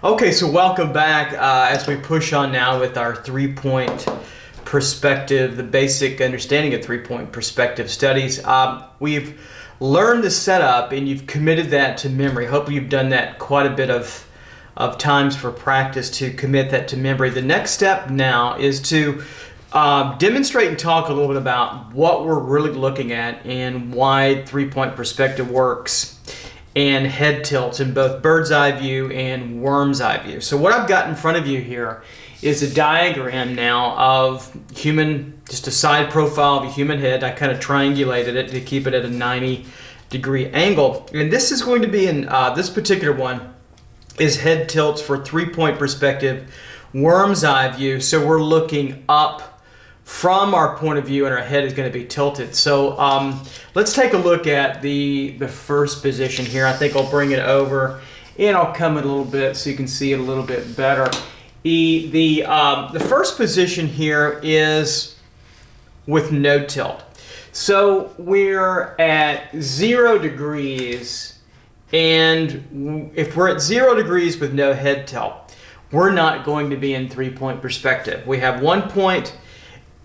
Okay, so welcome back as we push on now with our three-point perspective, the basic understanding of three-point perspective studies. We've learned the setup and you've committed that to memory. Hope you've done that quite a bit of times for practice to commit that to memory. The next step now is to demonstrate and talk a little bit about what we're really looking at and why three-point perspective works and head tilts in both bird's eye view and worm's eye view. So what I've got in front of you here is a diagram now of just a side profile of a human head. I kind of triangulated it to keep it at a 90-degree angle. And this is going to be in this particular one is head tilts for three-point perspective, worm's eye view. So we're looking up from our point of view and our head is going to be tilted. So let's take a look at the first position here. I think I'll bring it over and I'll come in a little bit so you can see it a little bit better. The first position here is with no tilt. So we're at 0 degrees, and if we're at 0 degrees with no head tilt, we're not going to be in three-point perspective. We have 1 point,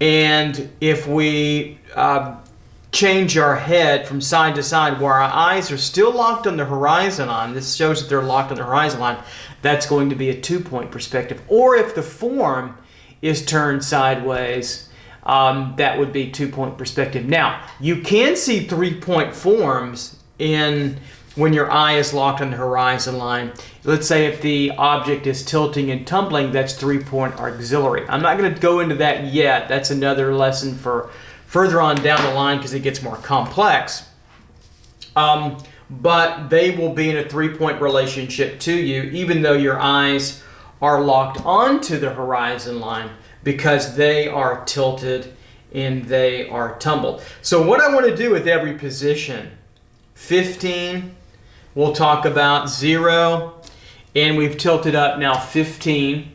and if we change our head from side to side where our eyes are still locked on the horizon line, this shows that they're locked on the horizon line, that's going to be a 2-point perspective. Or if the form is turned sideways, that would be 2-point perspective. Now, you can see 3-point forms when your eye is locked on the horizon line. Let's say if the object is tilting and tumbling, that's 3-point auxiliary. I'm not going to go into that yet. That's another lesson for further on down the line because it gets more complex. But they will be in a 3-point relationship to you even though your eyes are locked onto the horizon line because they are tilted and they are tumbled. So what I want to do with every position, 15, we'll talk about 0, and we've tilted up now 15.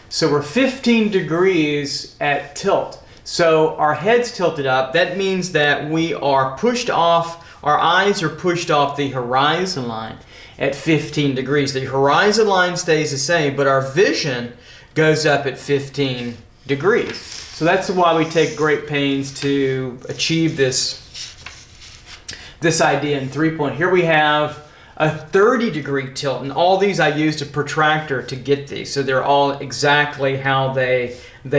So we're 15 degrees at tilt. So our head's tilted up. That means that we are pushed off, our eyes are pushed off the horizon line at 15 degrees. The horizon line stays the same, but our vision goes up at 15 degrees. So that's why we take great pains to achieve this idea in 3-point. Here we have a 30-degree tilt, and all these I used a protractor to get these, so they're all exactly how they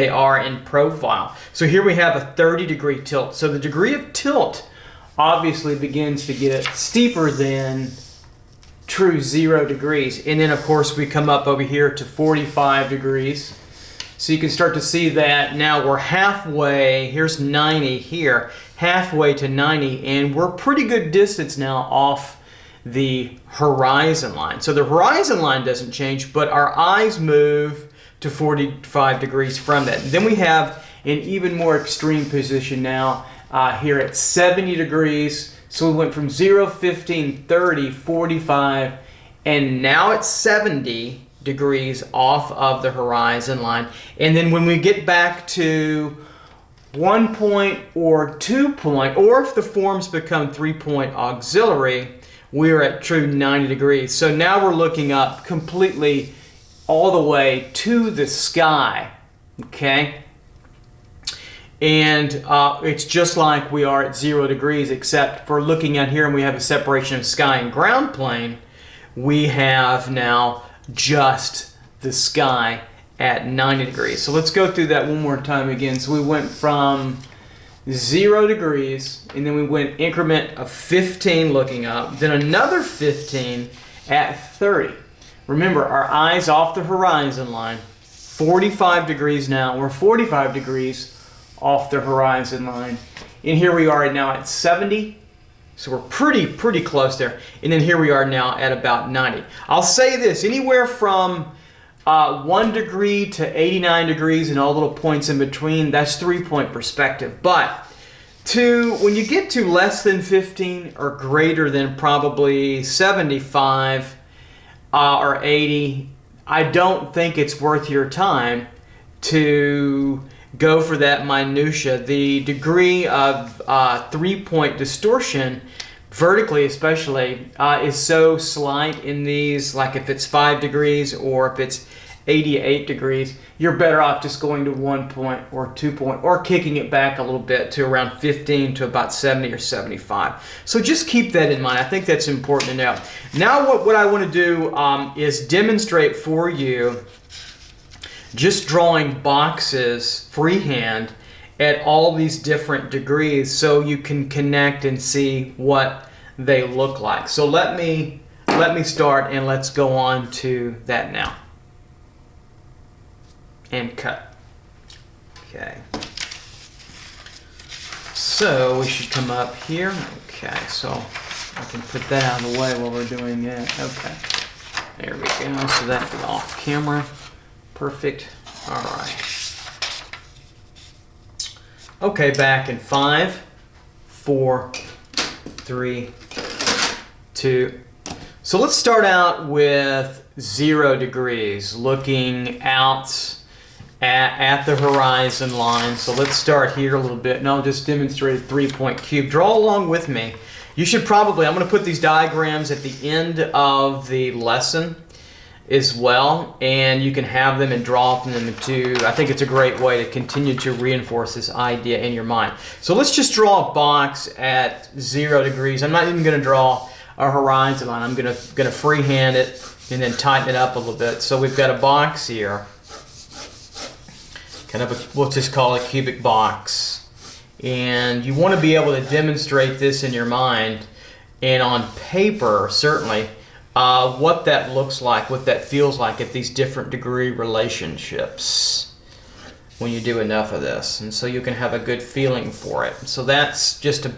are in profile. So here we have a 30-degree tilt. So the degree of tilt obviously begins to get steeper than true 0 degrees, and then of course we come up over here to 45 degrees. So you can start to see that now we're halfway, here's 90 here, halfway to 90, and we're pretty good distance now off the horizon line. So the horizon line doesn't change, but our eyes move to 45 degrees from that. And then we have an even more extreme position now here at 70 degrees. So we went from 0, 15, 30, 45, and now it's 70 degrees off of the horizon line. And then when we get back to 1 point or 2 point, or if the forms become 3-point auxiliary, we're at true 90 degrees. So now we're looking up completely all the way to the sky, okay? And it's just like we are at 0 degrees, except for looking at here and we have a separation of sky and ground plane, we have now just the sky at 90 degrees. So let's go through that one more time again. So we went from 0 degrees, and then we went increment of 15 looking up, then another 15 at 30. Remember, our eyes off the horizon line, 45 degrees now. We're 45 degrees off the horizon line. And here we are now at 70. So we're pretty close there. And then here we are now at about 90. I'll say this, anywhere from 1 degree to 89 degrees and all little points in between, that's 3-point perspective. But when you get to less than 15 or greater than probably 75 or 80, I don't think it's worth your time to go for that minutia. The degree of 3-point distortion vertically especially, is so slight in these, like if it's 5 degrees or if it's 88 degrees, you're better off just going to 1 point or 2 point or kicking it back a little bit to around 15 to about 70 or 75. So just keep that in mind. I think that's important to know. Now what I want to do is demonstrate for you just drawing boxes freehand at all these different degrees so you can connect and see what they look like. So let me start, and let's go on to that now. And cut. Okay. So we should come up here. Okay, so I can put that out of the way while we're doing it. Okay. There we go. So that's off camera. Perfect. All right. Okay, back in 5, 4, 3, 2. So let's start out with 0 degrees, looking out at the horizon line. So let's start here a little bit, and I'll just demonstrate a 3-point cube. Draw along with me. You should probably, I'm going to put these diagrams at the end of the lesson as well, and you can have them and draw from them too. I think it's a great way to continue to reinforce this idea in your mind. So let's just draw a box at 0 degrees. I'm not even going to draw a horizon line. I'm going to freehand it and then tighten it up a little bit. So we've got a box here, kind of we'll just call it a cubic box, and you want to be able to demonstrate this in your mind and on paper certainly what that looks like, what that feels like at these different degree relationships when you do enough of this, and so you can have a good feeling for it. So that's just a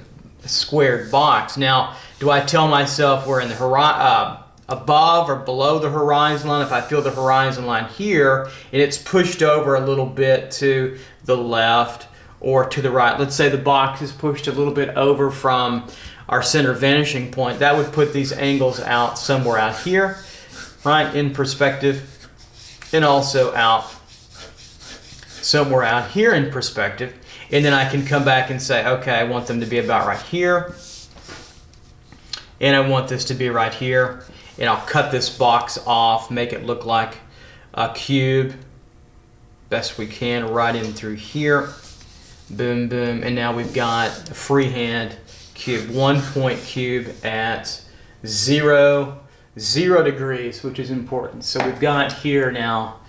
squared box. Now, do I tell myself we're in the above or below the horizon line? If I feel the horizon line here and it's pushed over a little bit to the left or to the right, let's say the box is pushed a little bit over from our center vanishing point, that would put these angles out somewhere out here, right, in perspective, and also out somewhere out here in perspective. And then I can come back and say, okay, I want them to be about right here, and I want this to be right here, and I'll cut this box off, make it look like a cube best we can right in through here. Boom, boom, and now we've got a freehand cube, 1 point cube at 0 degrees, which is important. So we've got here now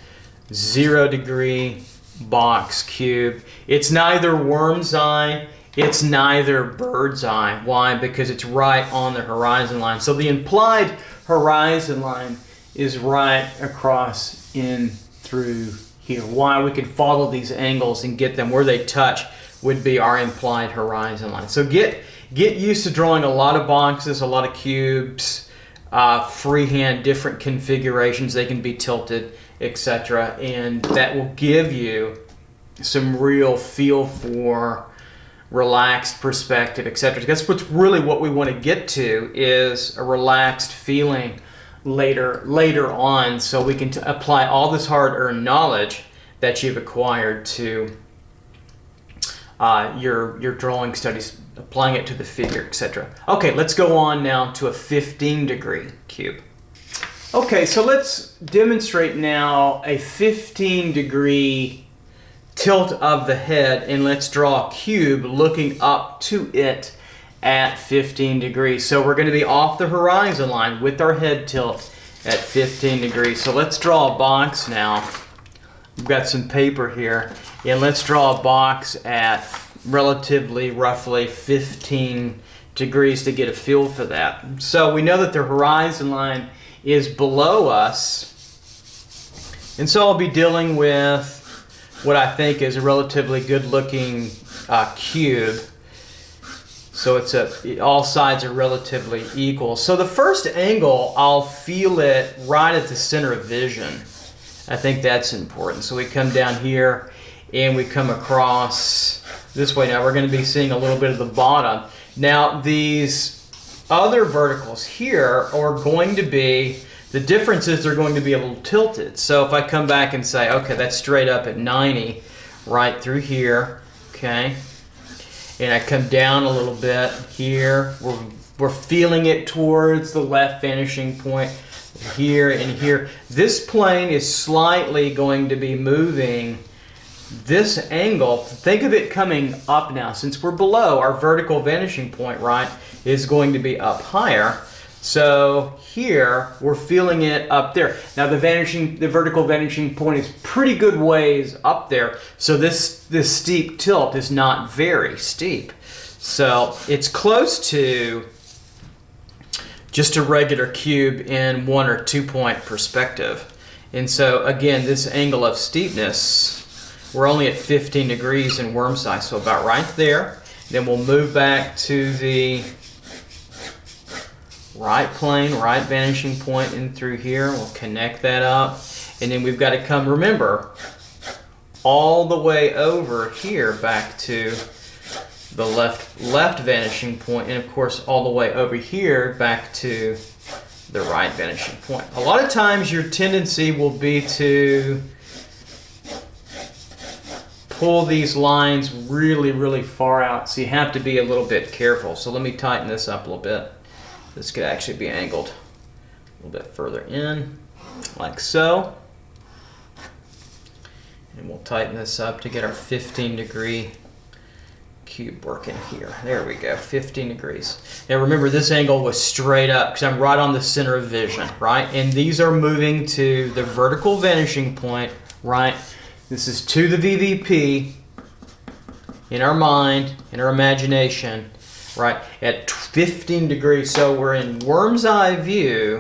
0 degree box cube. It's neither worm's eye, it's neither bird's eye. Why? Because it's right on the horizon line. So the implied horizon line is right across in through here. Why? We can follow these angles and get them where they touch would be our implied horizon line. So get used to drawing a lot of boxes, a lot of cubes, freehand, different configurations. They can be tilted, etc. And that will give you some real feel for relaxed perspective, etc. That's really what we want to get to, is a relaxed feeling later on, so we can apply all this hard-earned knowledge that you've acquired to your drawing studies, applying it to the figure, etc. Okay, let's go on now to a 15-degree cube. Okay, so let's demonstrate now a 15-degree tilt of the head, and let's draw a cube looking up to it at 15 degrees. So we're going to be off the horizon line with our head tilt at 15 degrees. So let's draw a box now. We've got some paper here, and let's draw a box at roughly 15 degrees to get a feel for that. So we know that the horizon line is below us, and so I'll be dealing with what I think is a relatively good looking cube. So all sides are relatively equal. So the first angle, I'll feel it right at the center of vision. I think that's important. So we come down here and we come across this way. Now we're going to be seeing a little bit of the bottom. Now these other verticals here are going to be, the difference is they're going to be a little tilted. So if I come back and say, okay, that's straight up at 90, right through here, okay, and I come down a little bit here, We're feeling it towards the left vanishing point here and here. This plane is slightly going to be moving this angle. Think of it coming up now. Since we're below, our vertical vanishing point, right, is going to be up higher. So here we're feeling it up there. Now the vertical vanishing point is pretty good ways up there. So this steep tilt is not very steep. So it's close to just a regular cube in 1 or 2 point perspective. And so again, this angle of steepness, we're only at 15 degrees in worm's eye, so about right there. Then we'll move back to the right plane, right vanishing point in through here. We'll connect that up. And then we've got to come, remember, all the way over here back to the left vanishing point, and of course all the way over here back to the right vanishing point. A lot of times your tendency will be to pull these lines really, really far out, so you have to be a little bit careful. So let me tighten this up a little bit. This could actually be angled a little bit further in, like so. And we'll tighten this up to get our 15-degree cube working here. There we go, 15 degrees. Now remember, this angle was straight up because I'm right on the center of vision, right? And these are moving to the vertical vanishing point, right? This is to the VVP in our mind, in our imagination, right, at 15 degrees. So we're in worm's eye view,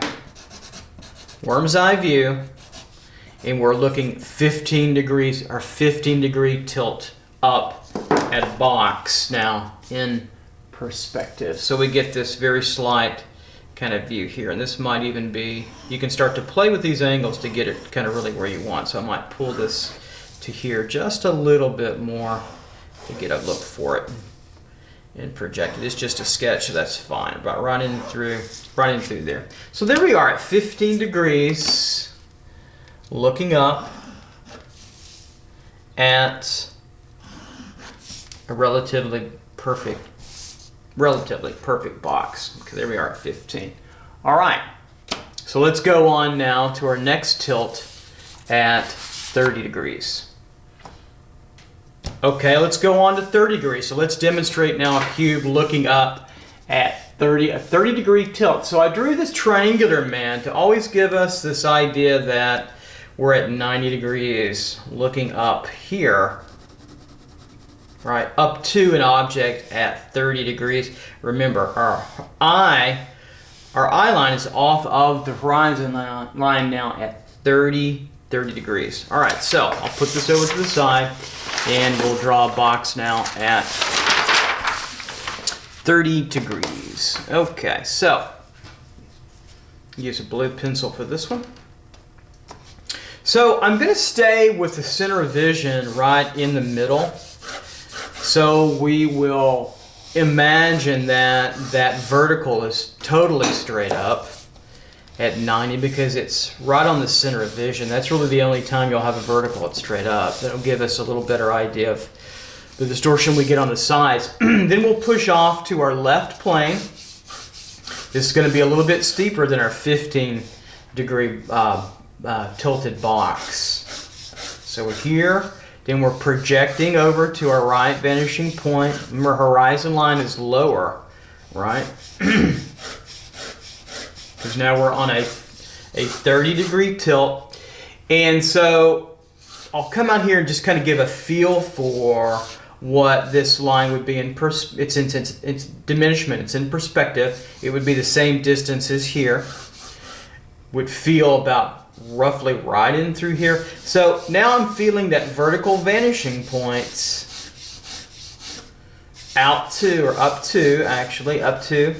and we're looking 15 degrees, or 15-degree tilt up at box now in perspective. So we get this very slight kind of view here, and this might even be, you can start to play with these angles to get it kind of really where you want. So I might pull this to here just a little bit more to get a look for it and project it. It's just a sketch, so that's fine. About right in through there. So there we are at 15 degrees, looking up at a relatively perfect box. Okay, there we are at 15. All right, so let's go on now to our next tilt at 30 degrees. Okay, let's go on to 30 degrees. So let's demonstrate now a cube looking up at a 30-degree tilt. So I drew this triangular man to always give us this idea that we're at 90 degrees looking up here, right, up to an object at 30 degrees. Remember, our eye line is off of the horizon line now at 30 degrees. All right, so I'll put this over to the side, and we'll draw a box now at 30 degrees. Okay, so use a blue pencil for this one. So I'm going to stay with the center of vision right in the middle. So we will imagine that that vertical is totally straight up at 90 because it's right on the center of vision. That's really the only time you'll have a vertical that's straight up. That'll give us a little better idea of the distortion we get on the sides. Then we'll push off to our left plane. This is going to be a little bit steeper than our 15-degree tilted box. So we're here. Then we're projecting over to our right vanishing point. Remember, horizon line is lower, right? Because now we're on a 30-degree tilt. And so I'll come out here and just kind of give a feel for what this line would be in it's diminishment, it's in perspective. It would be the same distance as here. Would feel about roughly right in through here. So now I'm feeling that vertical vanishing points out to, or up to, actually, up to,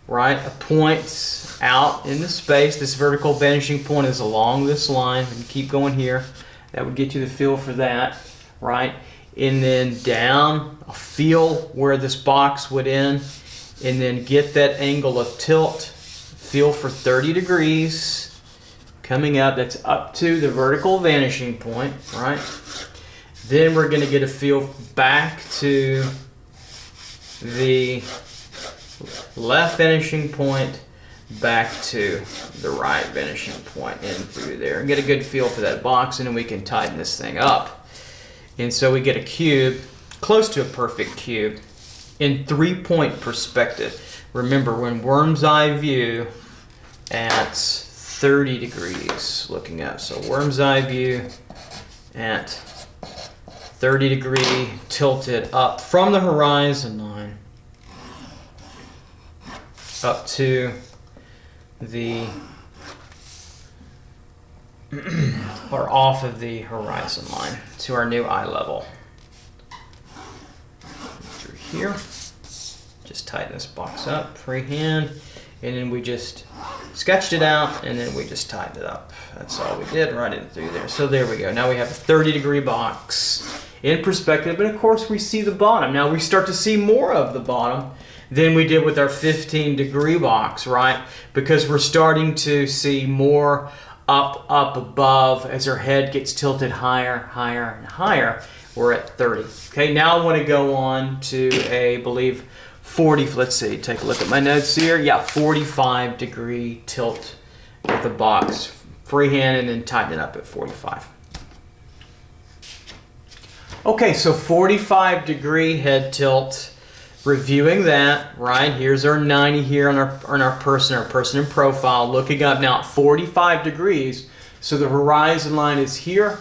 right, a point out in the space. This vertical vanishing point is along this line, and keep going here. That would get you the feel for that, right? And then down, I'll feel where this box would end, and then get that angle of tilt, feel for 30 degrees, coming up, that's up to the vertical vanishing point, right? Then we're going to get a feel back to the left vanishing point back to the right vanishing point in through there, and get a good feel for that box, and then we can tighten this thing up. And so we get a cube, close to a perfect cube, in 3-point perspective. Remember, we're in worm's eye view at 30 degrees looking up. So worm's eye view at 30 degree tilted up from the horizon line up to the or off of the horizon line to our new eye level. Through here, just tighten this box up, freehand, and then we just sketched it out, and then we just tightened it up. That's all we did, right in through there. So there we go. Now we have a 30-degree box in perspective, and of course we see the bottom. Now we start to see more of the bottom than we did with our 15-degree box, right? Because we're starting to see more up above as our head gets tilted higher, higher, and higher. We're at 30. Okay, now I want to go on to a, I believe, 40, let's see, take a look at my notes here. Yeah, 45-degree tilt with the box. Freehand and then tighten it up at 45. Okay, so 45-degree head tilt. Reviewing that, right? Here's our 90 here on our person in profile, looking up now at 45 degrees. So the horizon line is here,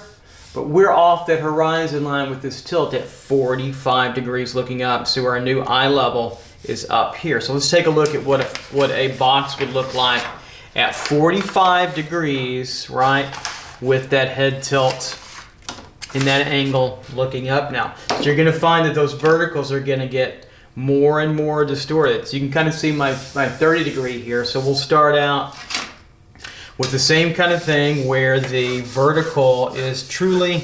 but we're off that horizon line with this tilt at 45 degrees looking up. So our new eye level is up here. So let's take a look at what a box would look like at 45 degrees, right? With that head tilt in that angle looking up now. So you're gonna find that those verticals are gonna get more and more distorted. So you can kind of see my 30 degree here. So we'll start out with the same kind of thing where the vertical is truly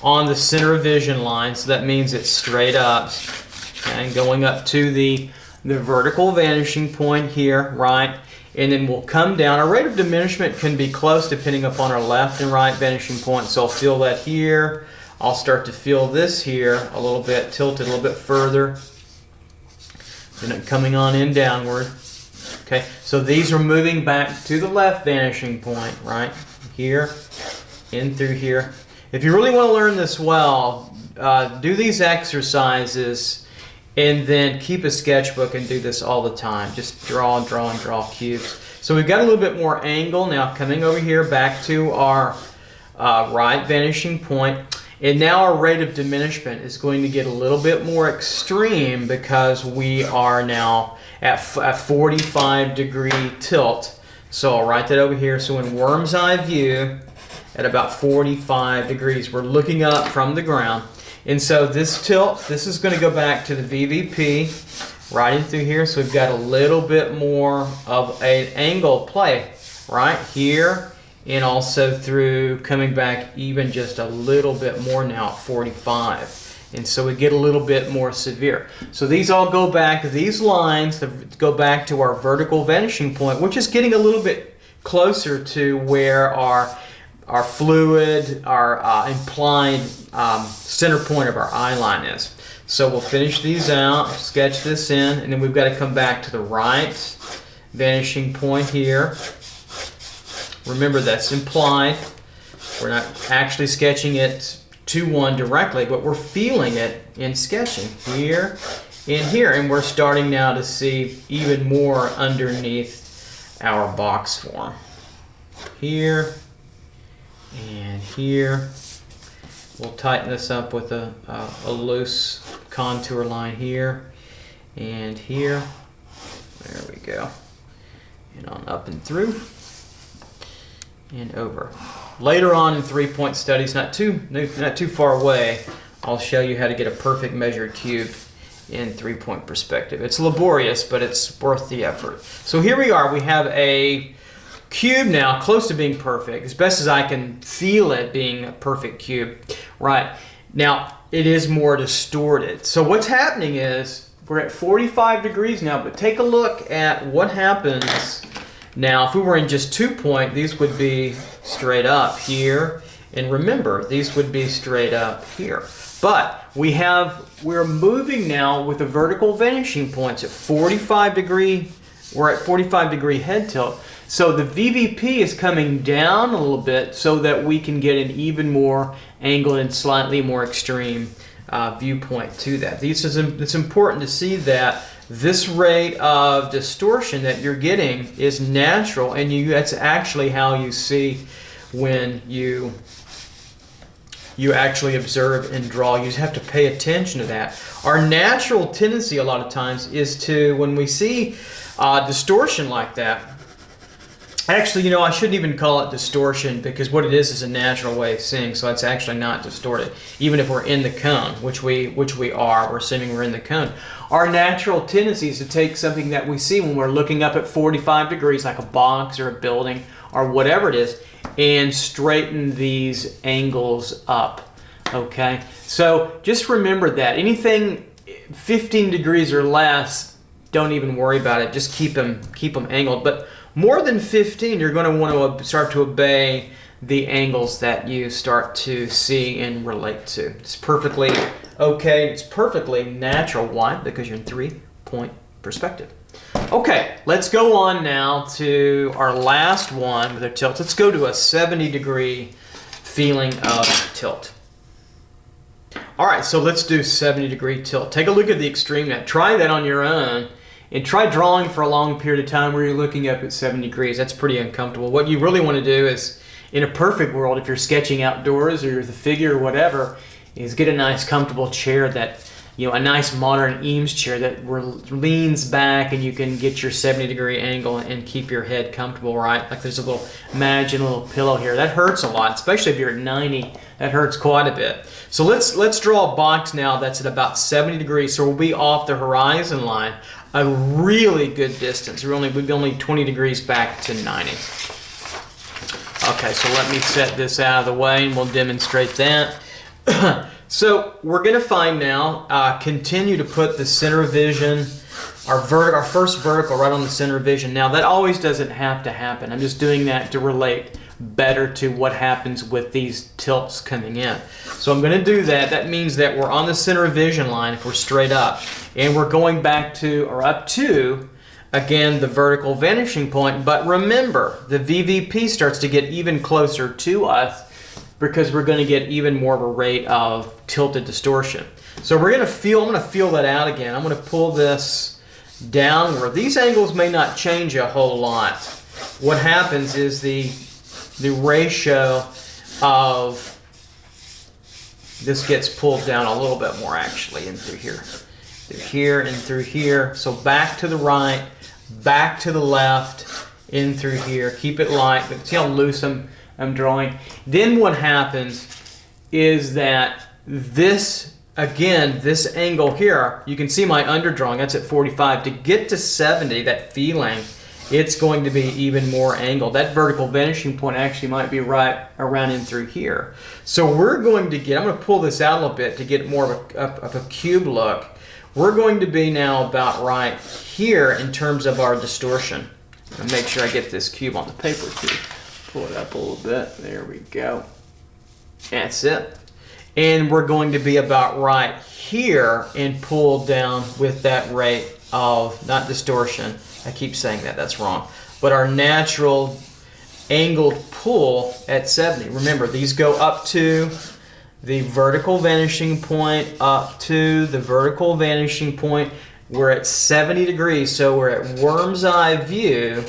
on the center of vision line. So that means it's straight up, and going up to the vertical vanishing point here, right? And then we'll come down. Our rate of diminishment can be close depending upon our left and right vanishing point. So I'll feel that here. I'll start to feel this here a little bit, tilted a little bit further. And coming on in downward. Okay, so these are moving back to the left vanishing point, right? Here, in through here. If you really want to learn this well, do these exercises and then keep a sketchbook and do this all the time. Just draw and draw and draw cubes. So we've got a little bit more angle now coming over here back to our right vanishing point. And now our rate of diminishment is going to get a little bit more extreme because we are now at 45-degree tilt. So I'll write that over here. So in worm's eye view, at about 45 degrees, we're looking up from the ground. And so this tilt, this is going to go back to the VVP, right in through here. So we've got a little bit more of an angle play right here. And also through coming back even just a little bit more now at 45. And so we get a little bit more severe. So these all go back, these lines go back to our vertical vanishing point, which is getting a little bit closer to where our fluid, our implied center point of our eye line is. So we'll finish these out, sketch this in, and then we've got to come back to the right vanishing point here. Remember, that's implied. We're not actually sketching it to one directly, but we're feeling it in sketching here and here. And we're starting now to see even more underneath our box form. Here and here. We'll tighten this up with a loose contour line here and here. There we go. And on up and through. And over. Later on in 3-point studies, not too far away, I'll show you how to get a perfect measured cube in 3-point perspective. It's laborious, but it's worth the effort. So here we are. We have a cube now, close to being perfect, as best as I can feel it being a perfect cube. Right. Now, it is more distorted. So what's happening is we're at 45 degrees now, but take a look at what happens. Now, if we were in just 2-point, these would be straight up here. And remember, these would be straight up here. But we're moving now with the vertical vanishing points at 45 degree. We're at 45 degree head tilt. So the VVP is coming down a little bit so that we can get an even more angled and slightly more extreme viewpoint to that. It's important to see that this rate of distortion that you're getting is natural, and that's actually how you see when you actually observe and draw. You just have to pay attention to that. Our natural tendency a lot of times is to, when we see distortion like that, actually, I shouldn't even call it distortion, because what it is a natural way of seeing, so it's actually not distorted. Even if we're in the cone, which we are, we're assuming we're in the cone. Our natural tendency is to take something that we see when we're looking up at 45 degrees, like a box or a building or whatever it is, and straighten these angles up, okay? So just remember that. Anything 15 degrees or less, don't even worry about it. Just keep them angled. But more than 15, you're going to want to start to obey the angles that you start to see and relate to. It's perfectly okay. It's perfectly natural. Why? Because you're in 3-point perspective. Okay, let's go on now to our last one with a tilt. Let's go to a 70-degree feeling of tilt. All right, so let's do 70-degree tilt. Take a look at the extreme net. Try that on your own. And try drawing for a long period of time where you're looking up at 70 degrees. That's pretty uncomfortable. What you really want to do is, in a perfect world, if you're sketching outdoors or the figure or whatever, is get a nice comfortable chair that, a nice modern Eames chair that leans back and you can get your 70-degree angle and keep your head comfortable, right? Like there's imagine a little pillow here. That hurts a lot, especially if you're at 90. That hurts quite a bit. So let's draw a box now that's at about 70 degrees. So we'll be off the horizon line. A really good distance. We're only 20 degrees back to 90. Okay, so let me set this out of the way and we'll demonstrate that. So we're going to find now, continue to put the center of vision, our first vertical right on the center of vision. Now that always doesn't have to happen. I'm just doing that to relate better to what happens with these tilts coming in. So I'm going to do that. That means that we're on the center of vision line if we're straight up. And we're going back to, or up to, again, the vertical vanishing point. But remember, the VVP starts to get even closer to us because we're going to get even more of a rate of tilted distortion. So I'm going to feel that out again. I'm going to pull this downward. These angles may not change a whole lot. What happens is the ratio of this gets pulled down a little bit more actually in through here and through here. So back to the right, back to the left, in through here. Keep it light, but see how loose I'm drawing. Then what happens is that this angle here, you can see my underdrawing, that's at 45. To get to 70, that feeling, it's going to be even more angled. That vertical vanishing point actually might be right around in through here. So we're going to get, I'm going to pull this out a little bit to get more of a cube look. We're going to be now about right here in terms of our distortion. I'll make sure I get this cube on the paper too. Pull it up a little bit. There we go. That's it. And we're going to be about right here and pull down with that rate of, not distortion, I keep saying that's wrong, but our natural angled pull at 70. Remember, these go up to the vertical vanishing point, up to the vertical vanishing point. We're at 70 degrees, so we're at worm's eye view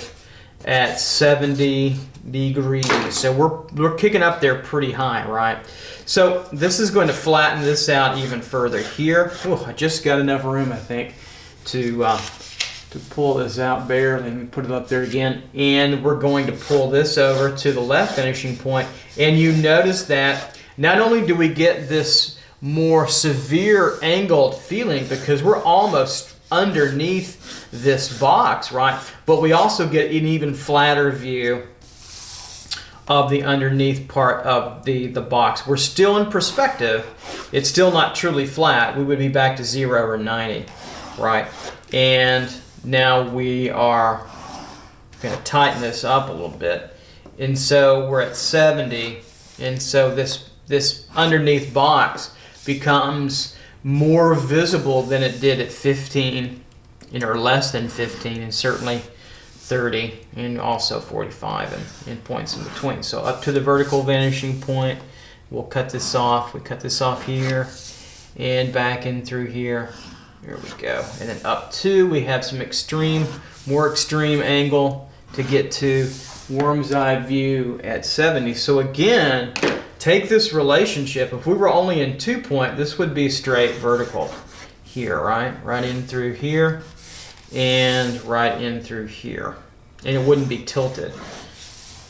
at 70 degrees. So we're kicking up there pretty high, right? So this is going to flatten this out even further here. Oh, I just got enough room, I think, to pull this out barely and put it up there again. And we're going to pull this over to the left finishing point. And you notice that not only do we get this more severe angled feeling because we're almost underneath this box, right? But we also get an even flatter view of the underneath part of the box. We're still in perspective. It's still not truly flat. We would be back to 0 or 90, right? And now we are going to tighten this up a little bit. And so we're at 70. And so this underneath box becomes more visible than it did at 15, or less than 15, and certainly 30, and also 45, and points in between. So up to the vertical vanishing point, we'll cut this off. We cut this off here, and back in through here. There we go. And then up to, we have some more extreme angle to get to worm's eye view at 70. So again, take this relationship. If we were only in 2-point, this would be straight vertical here, right? Right in through here and right in through here. And it wouldn't be tilted.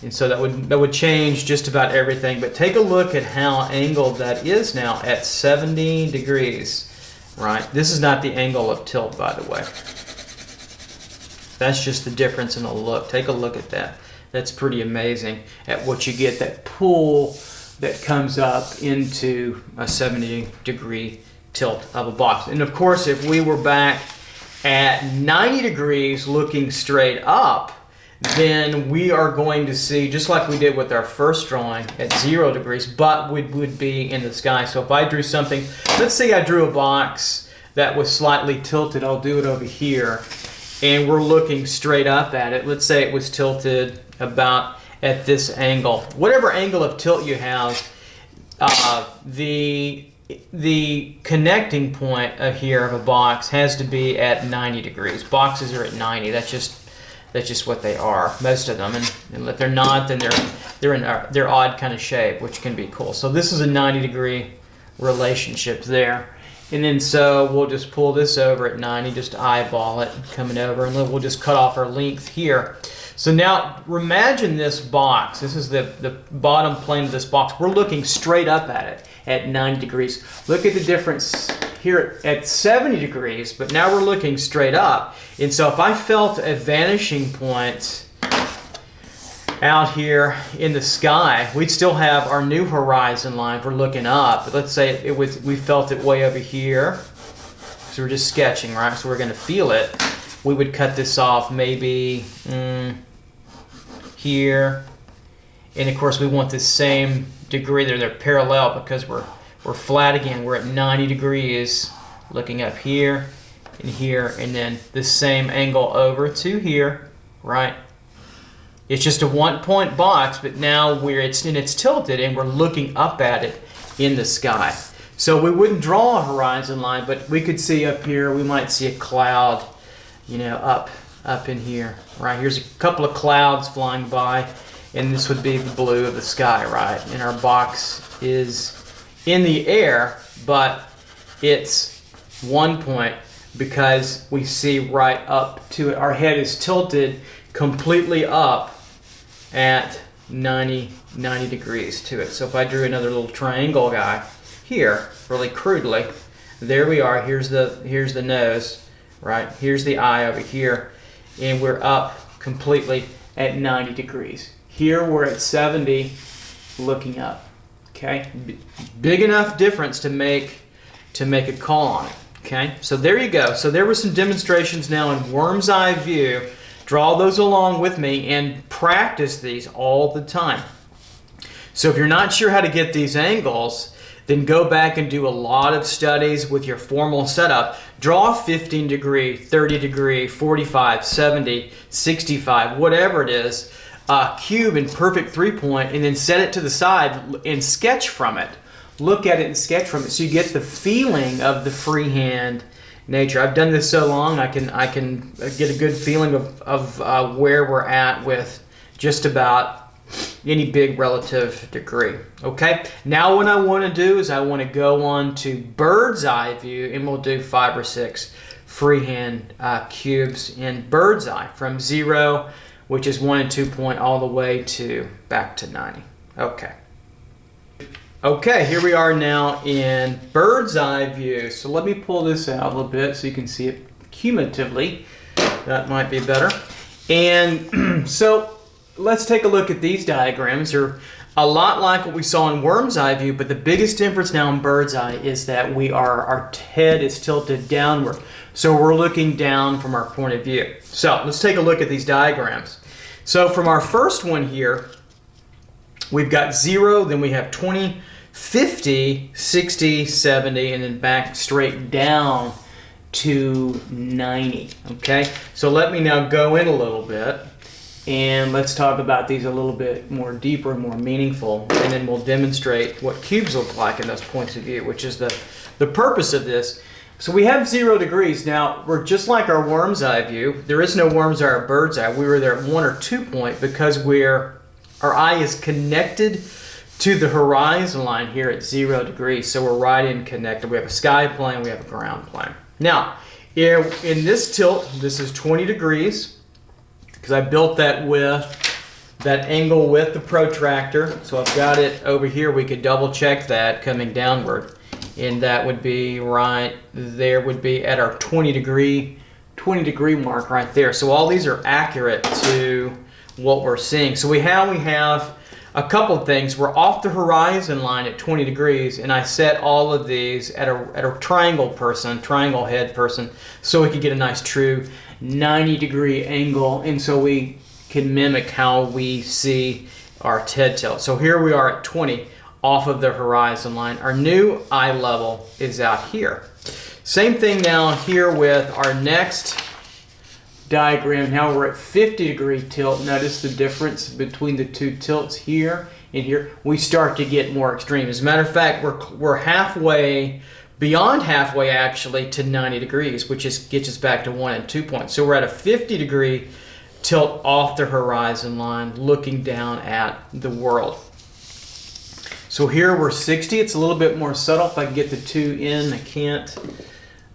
And so that would change just about everything. But take a look at how angled that is now at 70 degrees, right? This is not the angle of tilt, by the way. That's just the difference in the look. Take a look at that. That's pretty amazing at what you get, that pull that comes up into a 70-degree tilt of a box. And of course, if we were back at 90 degrees looking straight up, then we are going to see, just like we did with our first drawing, at 0 degrees, but we would be in the sky. So if I drew something, let's say I drew a box that was slightly tilted, I'll do it over here, and we're looking straight up at it. Let's say it was tilted about at this angle. Whatever angle of tilt you have, the connecting point here of a box has to be at 90 degrees. Boxes are at 90. That's just what they are, most of them. And if they're not, then they're odd kind of shape, which can be cool. So this is a 90-degree relationship there. And then so we'll just pull this over at 90, just eyeball it coming over, and then we'll just cut off our length here. So now imagine this box. This is the bottom plane of this box. We're looking straight up at it at 90 degrees. Look at the difference here at 70 degrees, but now we're looking straight up. And so if I felt a vanishing point out here in the sky, we'd still have our new horizon line. If we're looking up, but let's say we felt it way over here. So we're just sketching, right? So we're going to feel it. We would cut this off maybe here. And of course we want the same degree. They're parallel because we're flat again. We're at 90 degrees looking up here, and then the same angle over to here, right? It's just a 1-point box, but now it's tilted and we're looking up at it in the sky. So we wouldn't draw a horizon line, but we could see up here, we might see a cloud, up in here, right? Here's a couple of clouds flying by, and this would be the blue of the sky, right? And our box is in the air, but it's 1 point because we see right up to it. Our head is tilted completely up at 90 degrees to it. So if I drew another little triangle guy here, really crudely, there we are. Here's the nose, right? Here's the eye over here, and we're up completely at 90 degrees. Here we're at 70, looking up. Okay, big enough difference to make a call on it. Okay, so there you go. So there were some demonstrations now in worm's eye view. Draw those along with me and practice these all the time. So if you're not sure how to get these angles, then go back and do a lot of studies with your formal setup. Draw 15 degree, 30 degree, 45, 70, 65, whatever it is, cube in perfect 3-point, and then set it to the side and sketch from it. Look at it and sketch from it so you get the feeling of the freehand nature. I've done this so long, I can get a good feeling of where we're at with just about any big relative degree. Okay, now what I want to do is I want to go on to bird's eye view, and we'll do 5 or 6 freehand cubes in bird's eye from 0, which is 1 and 2 point, all the way to back to 90. Okay, here we are now in bird's eye view. So let me pull this out a little bit so you can see it cumulatively. That might be better. And so let's take a look at these diagrams. They're a lot like what we saw in worm's eye view, but the biggest difference now in bird's eye is that our head is tilted downward. So we're looking down from our point of view. So let's take a look at these diagrams. So from our first one here, we've got 0, then we have 20, 50, 60, 70, and then back straight down to 90. Okay, so let me now go in a little bit and let's talk about these a little bit more deeper and more meaningful, and then we'll demonstrate what cubes look like in those points of view, which is the purpose of this. So we have 0 degrees. Now, we're just like our worm's eye view. There is no worm's eye or bird's eye. We were there at 1 or 2 point because our eye is connected to the horizon line here at 0 degrees. So we're right in connected. We have a sky plane, we have a ground plane. Now, in this tilt, this is 20 degrees because I built that with that angle with the protractor. So I've got it over here. We could double check that coming downward. And that would be right there, would be at our 20 degree mark right there. So all these are accurate to what we're seeing. So we have a couple of things. We're off the horizon line at 20 degrees, and I set all of these at a triangle head person, so we could get a nice true 90-degree angle, and so we can mimic how we see our head tilt. So here we are at 20. Off of the horizon line. Our new eye level is out here. Same thing now here with our next diagram. Now we're at 50-degree tilt. Notice the difference between the two tilts here and here. We start to get more extreme. As a matter of fact, we're halfway, beyond halfway actually, to 90 degrees, which gets us back to 1 and 2 points. So we're at a 50-degree tilt off the horizon line, looking down at the world. So here we're 60. It's a little bit more subtle. If I can get the 2 in, I can't.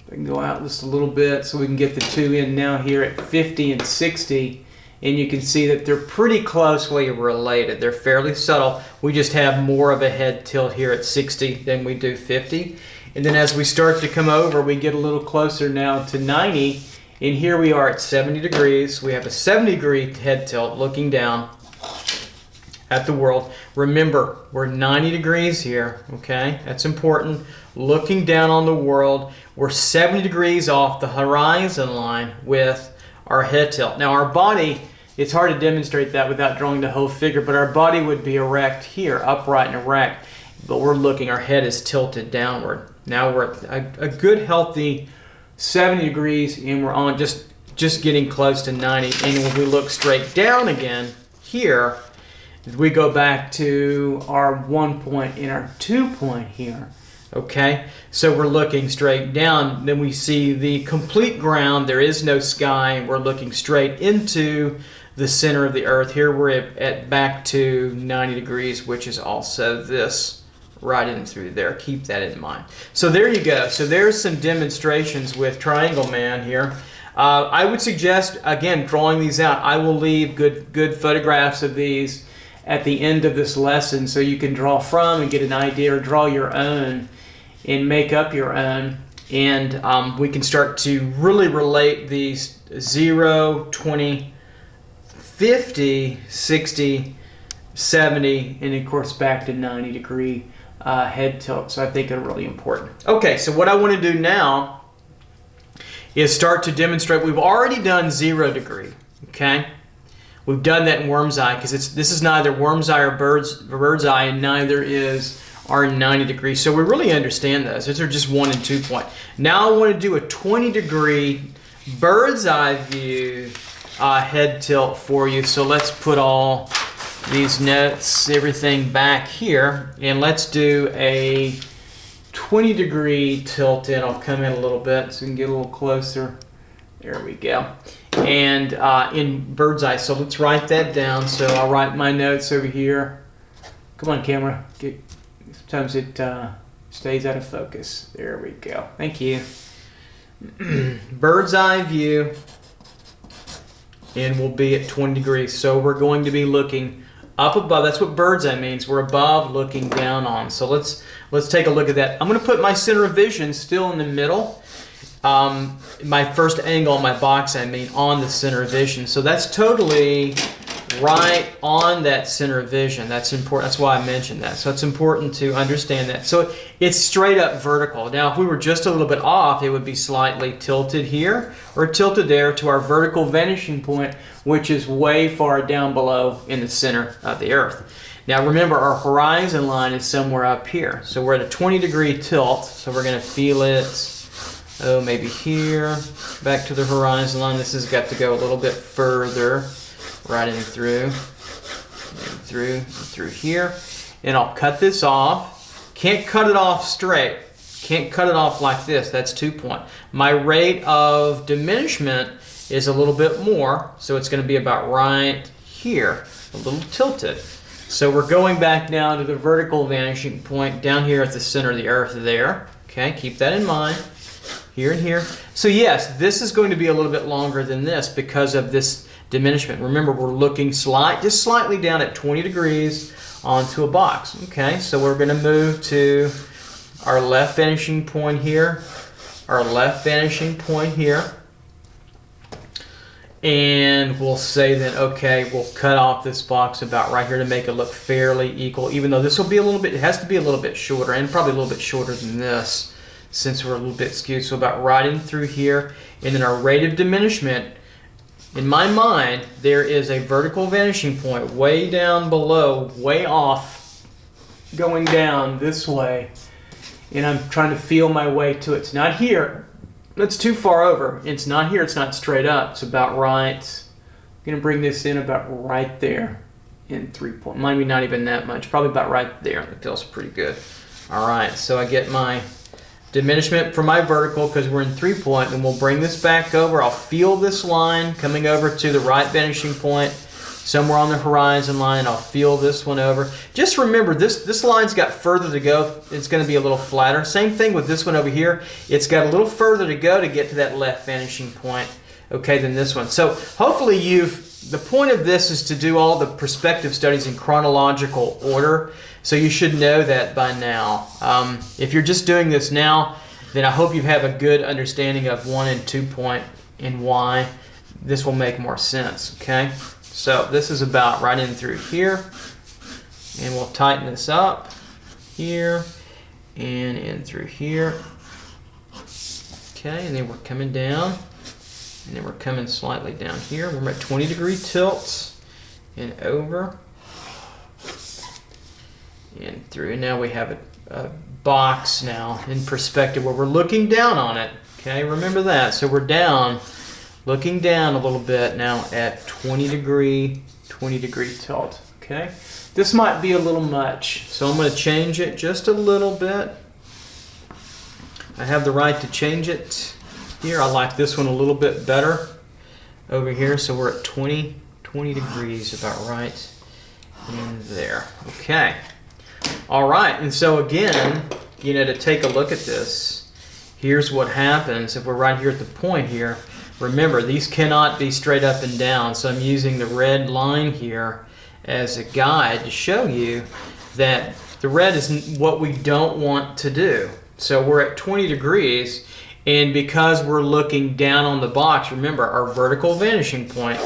I can go out just a little bit so we can get the 2 in now here at 50 and 60. And you can see that they're pretty closely related. They're fairly subtle. We just have more of a head tilt here at 60 than we do 50. And then as we start to come over, we get a little closer now to 90. And here we are at 70 degrees. We have a 70-degree head tilt looking down at the world. Remember, we're 90 degrees here, okay? That's important. Looking down on the world, we're 70 degrees off the horizon line with our head tilt. Now our body, it's hard to demonstrate that without drawing the whole figure, but our body would be erect here, upright and erect, but we're looking, our head is tilted downward. Now we're at a good healthy 70 degrees and we're on just getting close to 90. And when we look straight down again here, we go back to our 1 point and our 2 point here, okay? So we're looking straight down. Then we see the complete ground. There is no sky. We're looking straight into the center of the earth. Here we're at back to 90 degrees, which is also this right in through there. Keep that in mind. So there you go. So there's some demonstrations with Triangle Man here. I would suggest, again, drawing these out. I will leave good photographs of these at the end of this lesson so you can draw from and get an idea, or draw your own and make up your own. And we can start to really relate these 0, 20, 50, 60, 70, and of course back to 90-degree head tilt. So I think they're really important. Okay, so what I want to do now is start to demonstrate. We've already done 0 degree, okay? We've done that in worm's eye because this is neither worm's eye or bird's eye, and neither is our 90 degrees. So we really understand those. Those are just 1 and 2 point. Now I want to do a 20-degree bird's eye view head tilt for you. So let's put all these notes, everything back here, and let's do a 20-degree tilt in. I'll come in a little bit so we can get a little closer. There we go. And in bird's eye. So let's write that down. So I'll write my notes over here. Come on, camera. Sometimes it stays out of focus. There we go. Thank you. Bird's eye view. And we'll be at 20 degrees. So we're going to be looking up above. That's what bird's eye means. We're above looking down on. So let's take a look at that. I'm going to put my center of vision still in the middle. My first angle on my box, I mean, on the center of vision. So that's totally right on that center of vision. That's important. That's why I mentioned that. So it's important to understand that. So it's straight up vertical. Now, if we were just a little bit off, it would be slightly tilted here or tilted there to our vertical vanishing point, which is way far down below in the center of the earth. Now remember, our horizon line is somewhere up here. So we're at a 20-degree tilt, so we're going to feel it, oh, maybe here, back to the horizon line. This has got to go a little bit further, right in through here. And I'll cut this off. Can't cut it off straight. Can't cut it off like this. That's 2 point. My rate of diminishment is a little bit more, so it's going to be about right here, a little tilted. So we're going back down to the vertical vanishing point down here at the center of the earth there. Okay, keep that in mind. Here and here. So yes, this is going to be a little bit longer than this because of this diminishment. Remember, we're looking just slightly down at 20 degrees onto a box. Okay, so we're going to move to our left vanishing point here, our left vanishing point here, and we'll say then, okay, we'll cut off this box about right here to make it look fairly equal, even though this will be a little bit, it has to be a little bit shorter, and probably a little bit shorter than this since we're a little bit skewed. So about right in through here, and then our rate of diminishment, in my mind, there is a vertical vanishing point way down below, way off, going down this way. And I'm trying to feel my way to it. It's not here. That's too far over. It's not here. It's not straight up. It's about right. I'm going to bring this in about right there in 3 point. Maybe not even that much. Probably about right there. It feels pretty good. All right. So I get my diminishment for my vertical because we're in 3 point. And we'll bring this back over. I'll feel this line coming over to the right vanishing point, somewhere on the horizon line. I'll feel this one over. Just remember, this line's got further to go. It's going to be a little flatter. Same thing with this one over here. It's got a little further to go to get to that left vanishing point, okay, than this one. So hopefully the point of this is to do all the perspective studies in chronological order. So you should know that by now. If you're just doing this now, then I hope you have a good understanding of 1 and 2 point and why this will make more sense, okay? So this is about right in through here, and we'll tighten this up here and in through here. Okay, and then we're coming down, and then we're coming slightly down here. We're at 20-degree tilts and over and through. And now we have a box now in perspective where we're looking down on it. Okay, remember that. So we're down. Looking down a little bit now at 20 degree tilt, okay? This might be a little much, so I'm going to change it just a little bit. I have the right to change it here. I like this one a little bit better over here, so we're at 20 degrees, about right in there, okay. All right, and so again, you know, to take a look at this, here's what happens if we're right here at the point here. Remember, these cannot be straight up and down, so I'm using the red line here as a guide to show you that the red is what we don't want to do. So we're at 20 degrees, and because we're looking down on the box, remember, our vertical vanishing point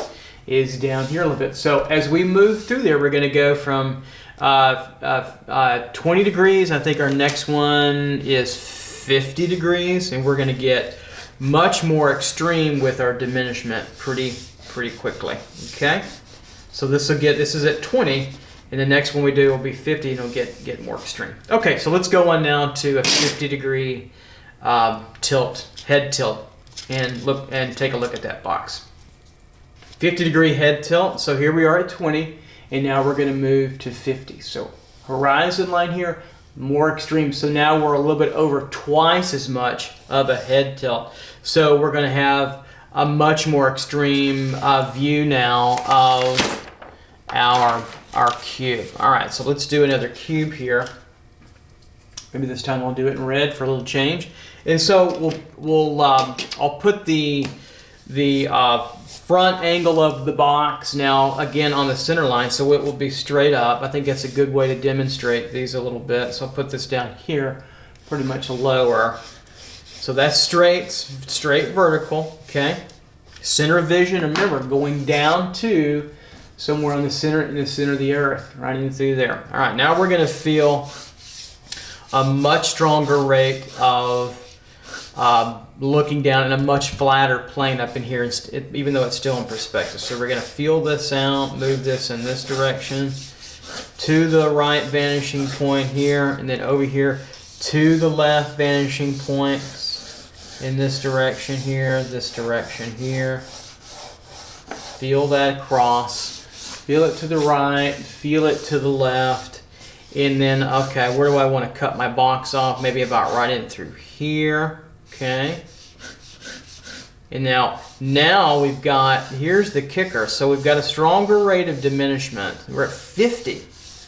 is down here a little bit. So as we move through there, we're going to go from 20 degrees. I think our next one is 50 degrees, and we're going to get much more extreme with our diminishment pretty quickly. Okay, so this is at 20, and the next one we do will be 50, and it'll get more extreme. Okay, so let's go on now to a 50-degree head tilt, and take a look at that box. 50-degree head tilt. So here we are at 20, and now we're going to move to 50. So horizon line here, more extreme. So now we're a little bit over twice as much of a head tilt. So we're going to have a much more extreme view now of our cube. All right, so let's do another cube here. Maybe this time I'll do it in red for a little change. And so I'll put the front angle of the box now again on the center line, so it will be straight up. I think that's a good way to demonstrate these a little bit. So I'll put this down here, pretty much lower. So that's straight vertical, okay? Center of vision, remember, going down to somewhere in the center of the earth, right in through there. All right, now we're going to feel a much stronger rate of looking down in a much flatter plane up in here, even though it's still in perspective. So we're going to feel this out, move this in this direction to the right vanishing point here, and then over here to the left vanishing points in this direction here, this direction here. Feel that across. Feel it to the right, feel it to the left. And then, okay, where do I want to cut my box off? Maybe about right in through here, okay? And now we've got, here's the kicker. So we've got a stronger rate of diminishment. We're at 50.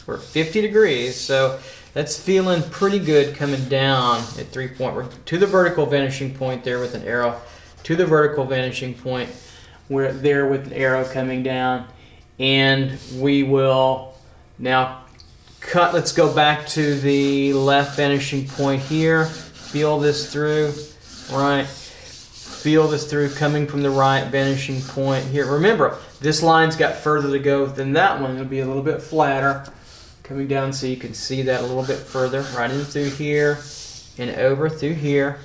We're at 50 degrees, so that's feeling pretty good coming down at 3 point. We're to the vertical vanishing point there with an arrow. To the vertical vanishing point. We're there with an arrow coming down. And we will now cut. Let's go back to the left vanishing point here. Feel this through, right? Feel this through coming from the right vanishing point here. Remember, this line's got further to go than that one. It'll be a little bit flatter coming down so you can see that a little bit further. Right in through here and over through here.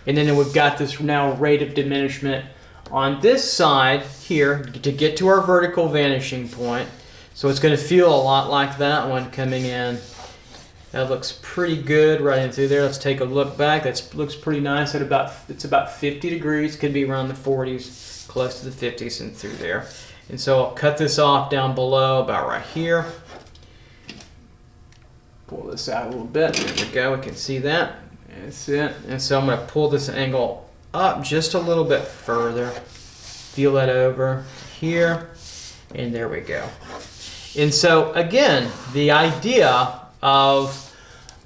And then we've got this now rate of diminishment on this side here to get to our vertical vanishing point. So it's going to feel a lot like that one coming in. That looks pretty good right in through there. Let's take a look back. That looks pretty nice at it's about 50 degrees. Could be around the 40s, close to the 50s and through there. And so I'll cut this off down below about right here. Pull this out a little bit. There we go. We can see that. That's it. And so I'm going to pull this angle up just a little bit further. Feel that over here. And there we go. And so again, the idea of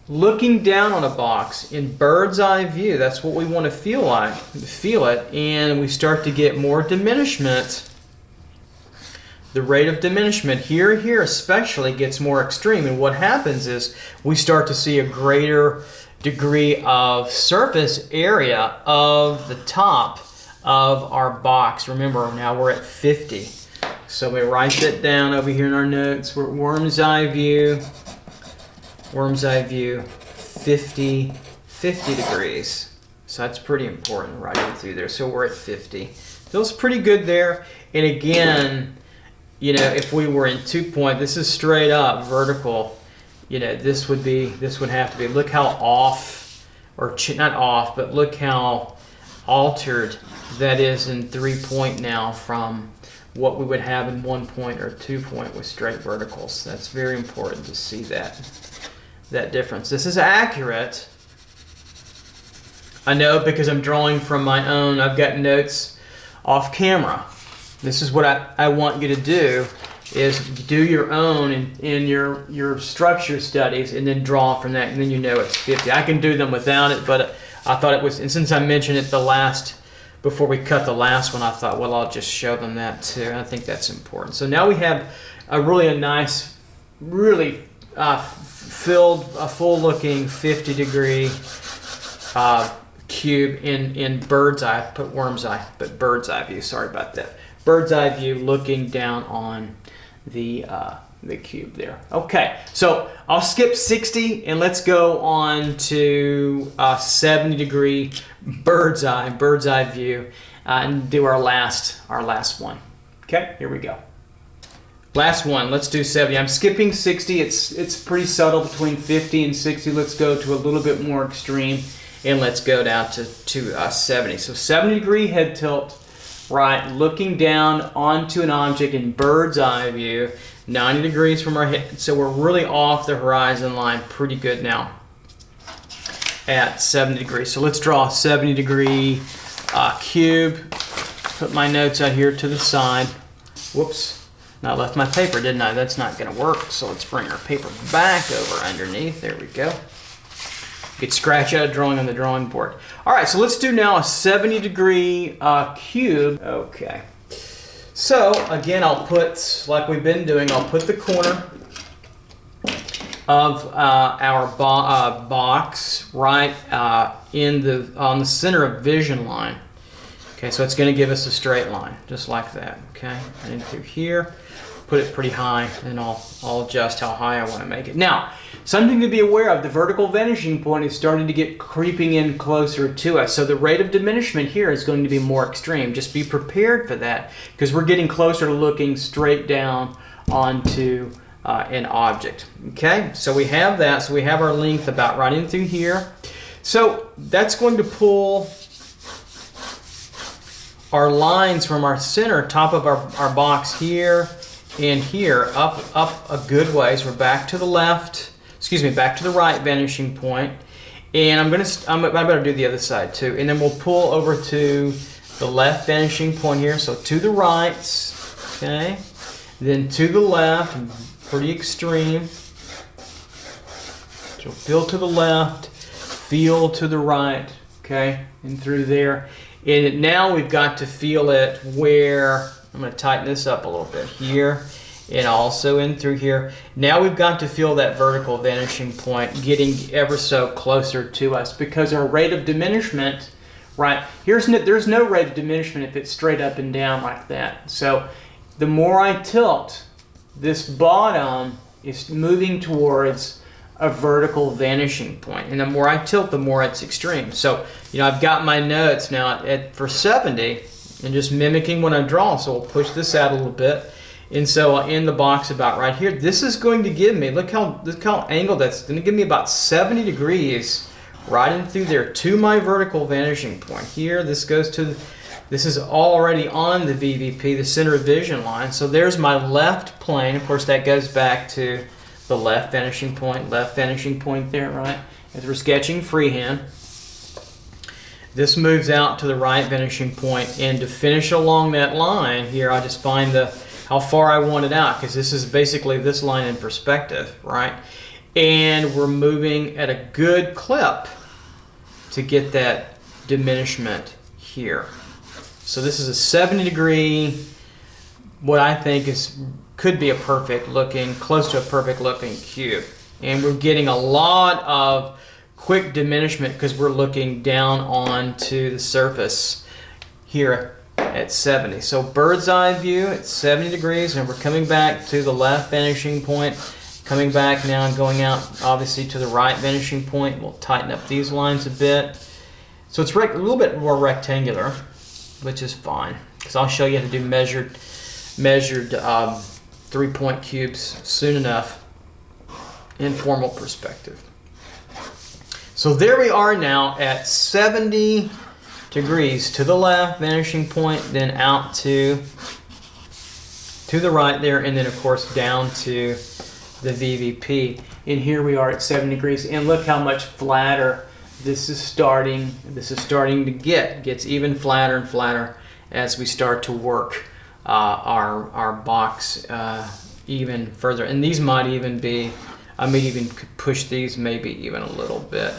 looking down on a box in bird's eye view, that's what we want to feel it, and we start to get more diminishment. The rate of diminishment here especially gets more extreme, and what happens is we start to see a greater degree of surface area of the top of our box. Remember, now we're at 50. So we write that down over here in our notes. We're at worm's eye view. Worm's eye view, 50 degrees. So that's pretty important right in through there. So we're at 50. Feels pretty good there. And again, you know, if we were in 2 point, this is straight up vertical. You know, this would have to be, look how off, or not off, but look how altered that is in 3 point now from what we would have in 1 point or 2 point with straight verticals. That's very important to see that difference. This is accurate. I know because I'm drawing from my own. I've got notes off camera. This is what I want you to do, is do your own in your structure studies and then draw from that, and then you know it's 50. I can do them without it, but I thought it was, and since I mentioned it before we cut the last one, I thought, well, I'll just show them that too. I think that's important. So now we have a nice, really filled, a full-looking 50-degree cube in bird's eye. Put worm's eye, but bird's eye view. Sorry about that. Bird's eye view, looking down on the cube there. Okay, so I'll skip 60 and let's go on to 70-degree bird's eye view, and do our last one. Okay, here we go. Last one, let's do 70. I'm skipping 60. It's pretty subtle between 50 and 60. Let's go to a little bit more extreme, and let's go down to 70. So 70-degree head tilt, right, looking down onto an object in bird's eye view, 90 degrees from our head. So we're really off the horizon line pretty good now at 70 degrees. So let's draw a 70-degree cube. Put my notes out here to the side. Whoops. I left my paper, didn't I? That's not going to work. So let's bring our paper back over underneath. There we go. You could scratch out a drawing on the drawing board. All right, so let's do now a 70-degree cube. Okay. So again, I'll put, like we've been doing, I'll put the corner of our box right on the center of vision line. Okay, so it's going to give us a straight line, just like that. Okay, and through here, put it pretty high, and I'll adjust how high I want to make it. Now, something to be aware of: the vertical vanishing point is starting to get creeping in closer to us. So the rate of diminishment here is going to be more extreme. Just be prepared for that, because we're getting closer to looking straight down onto an object. Okay, so we have that. So we have our length about right in through here. So that's going to pull our lines from our center, top of our box here and here, up a good ways. We're back to the left, excuse me, back to the right vanishing point. And I'm better do the other side too. And then we'll pull over to the left vanishing point here. So to the right, okay, then to the left, pretty extreme. So feel to the left, feel to the right, okay, and through there. And now we've got to feel it where, I'm going to tighten this up a little bit here, and also in through here. Now we've got to feel that vertical vanishing point getting ever so closer to us, because our rate of diminishment, right, there's no rate of diminishment if it's straight up and down like that. So the more I tilt, this bottom is moving towards a vertical vanishing point, and the more I tilt, the more it's extreme. So, you know, I've got my notes now for 70, and just mimicking what I draw. So we'll push this out a little bit, and so in the box about right here, this is going to give me, look how angled that's going to give me about 70 degrees right in through there to my vertical vanishing point. Here, this goes to, this is already on the VVP, the center of vision line. So there's my left plane. Of course, that goes back to the left vanishing point there, right? As we're sketching freehand. This moves out to the right vanishing point, and to finish along that line here, I just find how far I want it out, because this is basically this line in perspective, right? And we're moving at a good clip to get that diminishment here. So this is a 70-degree, what I think could be a perfect looking, close to a perfect looking cube. And we're getting a lot of quick diminishment because we're looking down onto the surface here at 70. So bird's eye view at 70 degrees, and we're coming back to the left vanishing point, coming back now and going out obviously to the right vanishing point. We'll tighten up these lines a bit. So it's a little bit more rectangular, which is fine, because I'll show you how to do measured 3-point cubes soon enough in formal perspective. So there we are now at 70 degrees to the left vanishing point, then out to the right there, and then of course down to the VVP. And here we are at 70 degrees, and look how much flatter this is starting to get. It gets even flatter and flatter as we start to work our box even further. And these might even be, I may even push these maybe even a little bit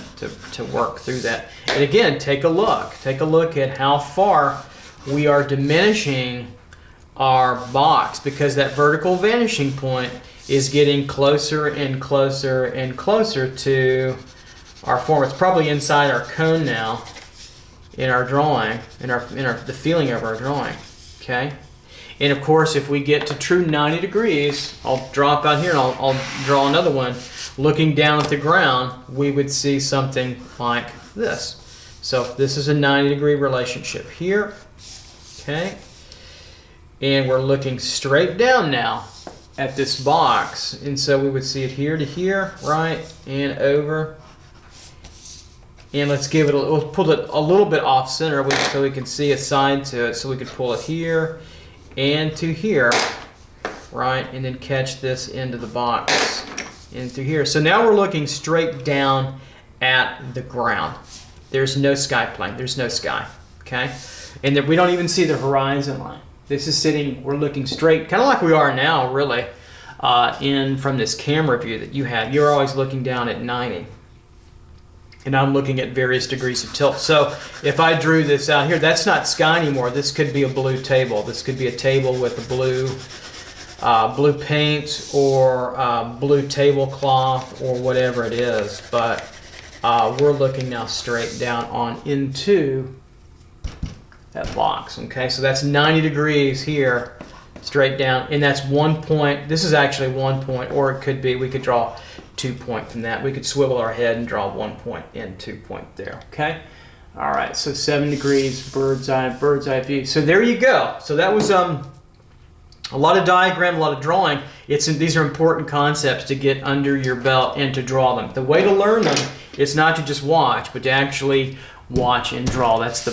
to work through that. And again, take a look at how far we are diminishing our box, because that vertical vanishing point is getting closer and closer and closer to our form. It's probably inside our cone now in our drawing, in the feeling of our drawing, okay? And of course, if we get to true 90 degrees, I'll drop out here and I'll draw another one. Looking down at the ground, we would see something like this. So this is a 90-degree relationship here, okay? And we're looking straight down now at this box. And so we would see it here to here, right, and over. And let's give it we'll pull it a little bit off center so we can see a side to it. So we could pull it here and to here, right, and then catch this into the box and through here. So now we're looking straight down at the ground. There's no sky plane, there's no sky, okay? And then we don't even see the horizon line. This is sitting, we're looking straight, kind of like we are now, really, from this camera view that you have. You're always looking down at 90. And I'm looking at various degrees of tilt. So if I drew this out here, that's not sky anymore. This could be a blue table. This could be a table with a blue paint or blue tablecloth or whatever it is. But we're looking now straight down on into that box. Okay, so that's 90 degrees here, straight down, and that's 1 point. This is actually 1 point, or it could be, we could draw 2 point from that. We could swivel our head and draw 1 point and 2 point there. Okay. All right. So 7 degrees, bird's eye view. So there you go. So that was A lot of diagram, a lot of drawing. These are important concepts to get under your belt and to draw them. The way to learn them is not to just watch, but to actually watch and draw. That's the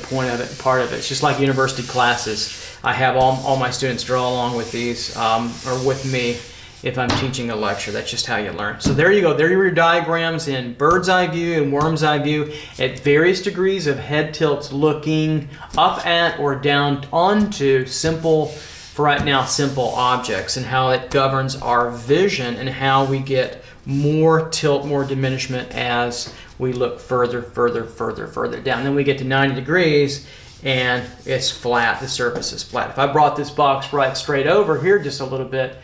point of it, part of it. It's just like university classes. I have all my students draw along with these, or with me if I'm teaching a lecture. That's just how you learn. So there you go. There are your diagrams in bird's eye view and worm's eye view at various degrees of head tilts, looking up at or down onto simple, for right now, simple objects, and how it governs our vision and how we get more tilt, more diminishment as we look further down. Then we get to 90 degrees and it's flat, the surface is flat. If I brought this box right straight over here just a little bit,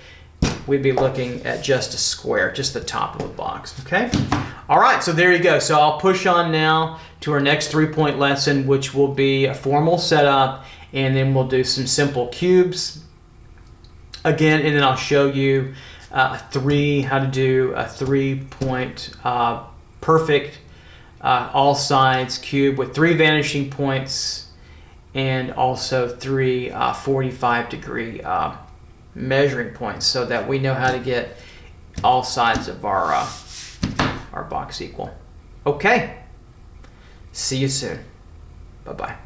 we'd be looking at just a square, just the top of the box, okay? All right, so there you go. So I'll push on now to our next 3-point lesson, which will be a formal setup, and then we'll do some simple cubes again, and then I'll show you how to do a 3-point perfect all sides cube with 3 vanishing points and also 3 45-degree measuring points, so that we know how to get all sides of our box equal. Okay, see you soon. Bye-bye.